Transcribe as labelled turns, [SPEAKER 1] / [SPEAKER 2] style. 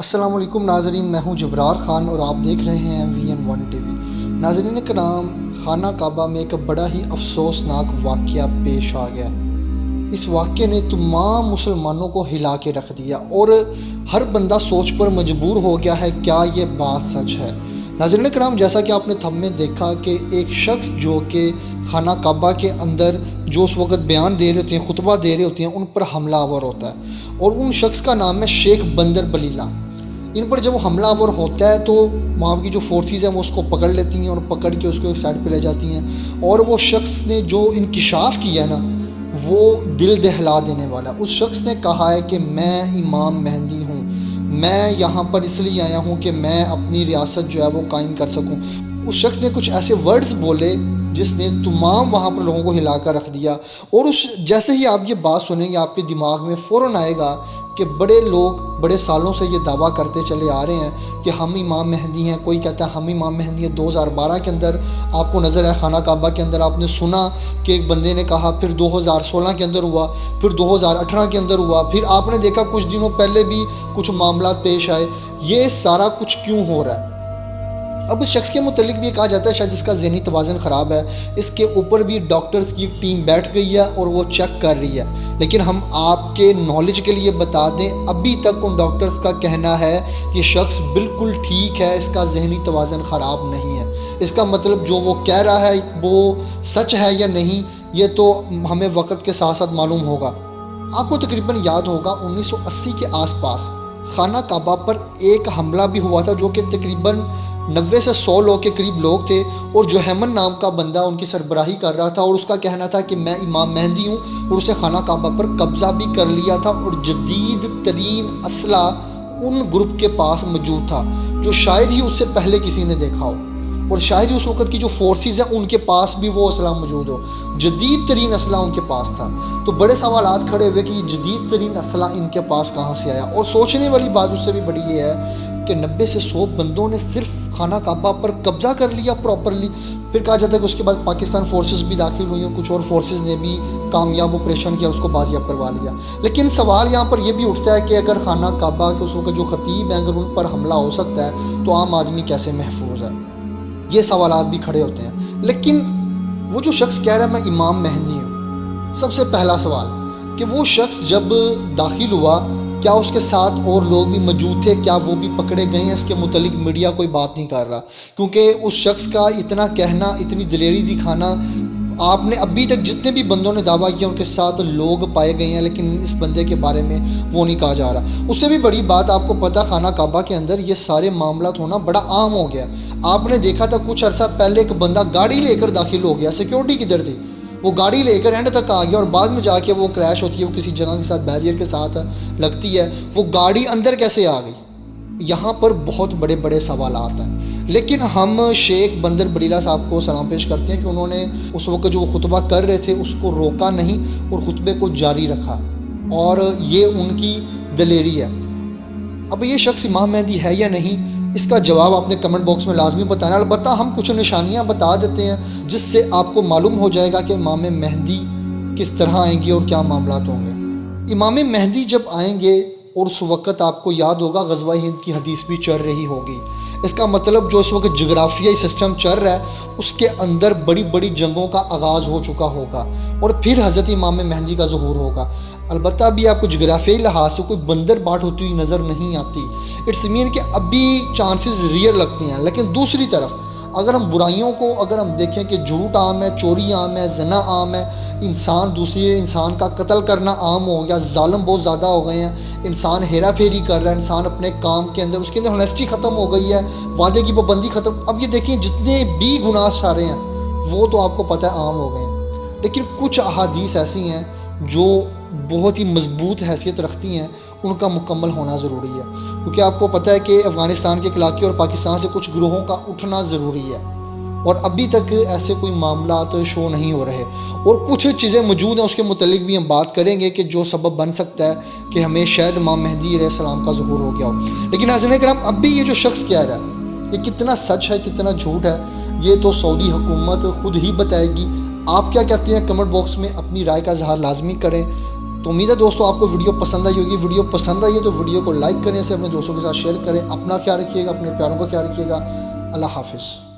[SPEAKER 1] السلام علیکم ناظرین، میں ہوں جبرار خان اور آپ دیکھ رہے ہیں VN1 ٹی وی۔ ناظرین کرام، خانہ کعبہ میں ایک بڑا ہی افسوسناک واقعہ پیش آ گیا۔ اس واقعے نے تمام مسلمانوں کو ہلا کے رکھ دیا اور ہر بندہ سوچ پر مجبور ہو گیا ہے کیا یہ بات سچ ہے۔ ناظرین کرام، جیسا کہ آپ نے تھم میں دیکھا کہ ایک شخص جو کہ خانہ کعبہ کے اندر جو اس وقت بیان دے رہے ہوتے ہیں، خطبہ دے رہے ہوتے ہیں، ان پر حملہ آور ہوتا ہے اور ان شخص کا نام ہے شیخ بندر بلیلہ۔ ان پر جب وہ حملہ آور ہوتا ہے تو وہاں کی جو فورسز ہیں وہ اس کو پکڑ لیتی ہیں اور پکڑ کے اس کو ایک سائڈ پہ لے جاتی ہیں، اور وہ شخص نے جو انکشاف کیا نا وہ دل دہلا دینے والا۔ اس شخص نے کہا ہے کہ میں امام مہدی ہوں، میں یہاں پر اس لیے آیا ہوں کہ میں اپنی ریاست جو ہے وہ قائم کر سکوں۔ اس شخص نے کچھ ایسے ورڈز بولے جس نے تمام وہاں پر لوگوں کو ہلا کر رکھ دیا، اور جیسے ہی آپ یہ بات سنیں گے آپ کے دماغ میں فوراً آئے گا کہ بڑے لوگ بڑے سالوں سے یہ دعویٰ کرتے چلے آ رہے ہیں کہ ہم امام مہدی ہیں۔ کوئی کہتا ہے ہم امام مہدی ہیں۔ 2012 کے اندر آپ کو نظر ہے خانہ کعبہ کے اندر آپ نے سنا کہ ایک بندے نے کہا، پھر 2016 کے اندر ہوا، پھر 2018 کے اندر ہوا، پھر آپ نے دیکھا کچھ دنوں پہلے بھی کچھ معاملات پیش آئے۔ یہ سارا کچھ کیوں ہو رہا ہے؟ اب اس شخص کے متعلق بھی یہ کہا جاتا ہے شاید اس کا ذہنی توازن خراب ہے، اس کے اوپر بھی ڈاکٹرز کی ٹیم بیٹھ گئی ہے اور وہ چیک کر رہی ہے۔ لیکن ہم آپ کے نالج کے لیے بتا دیں، ابھی تک ان ڈاکٹرز کا کہنا ہے یہ شخص بالکل ٹھیک ہے، اس کا ذہنی توازن خراب نہیں ہے۔ اس کا مطلب جو وہ کہہ رہا ہے وہ سچ ہے یا نہیں، یہ تو ہمیں وقت کے ساتھ ساتھ معلوم ہوگا۔ آپ کو تقریباً یاد ہوگا 1980 کے آس پاس خانہ کعبہ پر ایک حملہ بھی ہوا تھا جو کہ تقریباً 90 سے 100 لوگ کے قریب لوگ تھے، اور جوہیمن نام کا بندہ ان کی سربراہی کر رہا تھا، اور اس کا کہنا تھا کہ میں امام مہدی ہوں، اور اسے خانہ کعبہ پر قبضہ بھی کر لیا تھا، اور جدید ترین اسلحہ ان گروپ کے پاس موجود تھا جو شاید ہی اس سے پہلے کسی نے دیکھا ہو، اور شاید ہی اس وقت کی جو فورسز ہیں ان کے پاس بھی وہ اسلحہ موجود ہو۔ جدید ترین اسلحہ ان کے پاس تھا، تو بڑے سوالات کھڑے ہوئے کہ یہ جدید ترین اسلحہ ان کے پاس کہاں سے آیا۔ اور سوچنے والی بات اس سے بھی بڑی یہ ہے کہ 90 سے 100 بندوں نے صرف خانہ کعبہ پر قبضہ کر لیا پراپرلی۔ پھر کہا جاتا ہے کہ اس کے بعد پاکستان فورسز بھی داخل ہوئی ہیں، کچھ اور فورسز نے بھی کامیاب آپریشن کیا، اس کو بازیاب کروا لیا۔ لیکن سوال یہاں پر یہ بھی اٹھتا ہے کہ اگر خانہ کعبہ کے اس وقت جو خطیب ہیں اگر ان پر حملہ ہو سکتا ہے تو عام آدمی کیسے محفوظ ہے؟ یہ سوالات بھی کھڑے ہوتے ہیں۔ لیکن وہ جو شخص کہہ رہا ہے میں امام مہدی ہوں، سب سے پہلا سوال کہ وہ شخص جب داخل ہوا کیا اس کے ساتھ اور لوگ بھی موجود تھے؟ کیا وہ بھی پکڑے گئے ہیں؟ اس کے متعلق میڈیا کوئی بات نہیں کر رہا، کیونکہ اس شخص کا اتنا کہنا، اتنی دلیری دکھانا، آپ نے ابھی تک جتنے بھی بندوں نے دعویٰ کیا ان کے ساتھ لوگ پائے گئے ہیں، لیکن اس بندے کے بارے میں وہ نہیں کہا جا رہا۔ اس سے بھی بڑی بات آپ کو پتہ، خانہ کعبہ کے اندر یہ سارے معاملات ہونا بڑا عام ہو گیا۔ آپ نے دیکھا تھا کچھ عرصہ پہلے ایک بندہ گاڑی لے کر داخل ہو گیا، سیکیورٹی کدھر تھی؟ وہ گاڑی لے کر اینڈ تک آ گیا، اور بعد میں جا کے وہ کریش ہوتی ہے، وہ کسی جگہ کے ساتھ بیریئر کے ساتھ لگتی ہے، وہ گاڑی اندر کیسے آ گئی؟ یہاں پر بہت بڑے بڑے سوالات ہیں۔ لیکن ہم شیخ بندر بلیلہ صاحب کو سلام پیش کرتے ہیں کہ انہوں نے اس وقت جو خطبہ کر رہے تھے اس کو روکا نہیں اور خطبے کو جاری رکھا، اور یہ ان کی دلیری ہے۔ اب یہ شخص امام مہدی ہے یا نہیں، اس کا جواب آپ نے کمنٹ باکس میں لازمی بتانا۔ البتہ ہم کچھ نشانیاں بتا دیتے ہیں جس سے آپ کو معلوم ہو جائے گا کہ امام مہدی کس طرح آئیں گے اور کیا معاملات ہوں گے۔ امام مہدی جب آئیں گے، اور اس وقت آپ کو یاد ہوگا غزوہ ہند کی حدیث بھی چل رہی ہوگی، اس کا مطلب جو اس وقت جغرافیائی سسٹم چل رہا ہے اس کے اندر بڑی بڑی جنگوں کا آغاز ہو چکا ہوگا، اور پھر حضرت امام مہدی کا ظہور ہوگا۔ البتہ ابھی آپ کو جغرافیائی لحاظ سے کوئی بندر بانٹ ہوتی ہوئی نظر نہیں آتی۔ اٹس مین کہ ابھی چانسز ریئر لگتے ہیں۔ لیکن دوسری طرف اگر ہم برائیوں کو اگر ہم دیکھیں کہ جھوٹ عام ہے، چوری عام ہے، زنا عام ہے، انسان دوسرے انسان کا قتل کرنا عام ہو گیا، ظالم بہت زیادہ ہو گئے ہیں، انسان ہیرا پھیری کر رہا ہے، انسان اپنے کام کے اندر اس کے اندر ہونیسٹی ختم ہو گئی ہے، وعدے کی پابندی ختم۔ اب یہ دیکھیں جتنے بھی گناہ سارے ہیں وہ تو آپ کو پتہ ہے عام ہو گئے ہیں، لیکن کچھ احادیث ایسی ہیں جو بہت ہی مضبوط حیثیت رکھتی ہیں، ان کا مکمل ہونا ضروری ہے، کیونکہ آپ کو پتہ ہے کہ افغانستان کے علاقے اور پاکستان سے کچھ گروہوں کا اٹھنا ضروری ہے، اور ابھی تک ایسے کوئی معاملات شو نہیں ہو رہے، اور کچھ چیزیں موجود ہیں اس کے متعلق بھی ہم بات کریں گے کہ جو سبب بن سکتا ہے کہ ہمیں شاید امام مہدی علیہ السلام کا ظہور ہو گیا ہو۔ لیکن ناظرین کرام، اب بھی یہ جو شخص کہہ رہا ہے یہ کتنا سچ ہے کتنا جھوٹ ہے یہ تو سعودی حکومت خود ہی بتائے گی۔ آپ کیا کہتے ہیں؟ کمنٹ باکس میں اپنی رائے کا اظہار لازمی کریں۔ تو امید ہے دوستوں آپ کو ویڈیو پسند آئی ہوگی. ویڈیو پسند آئی ہے تو ویڈیو کو لائک کریں, اسے اپنے دوستوں کے ساتھ شیئر کریں. اپنا خیال رکھیے گا, اپنے پیاروں کا خیال رکھیے گا. اللہ حافظ.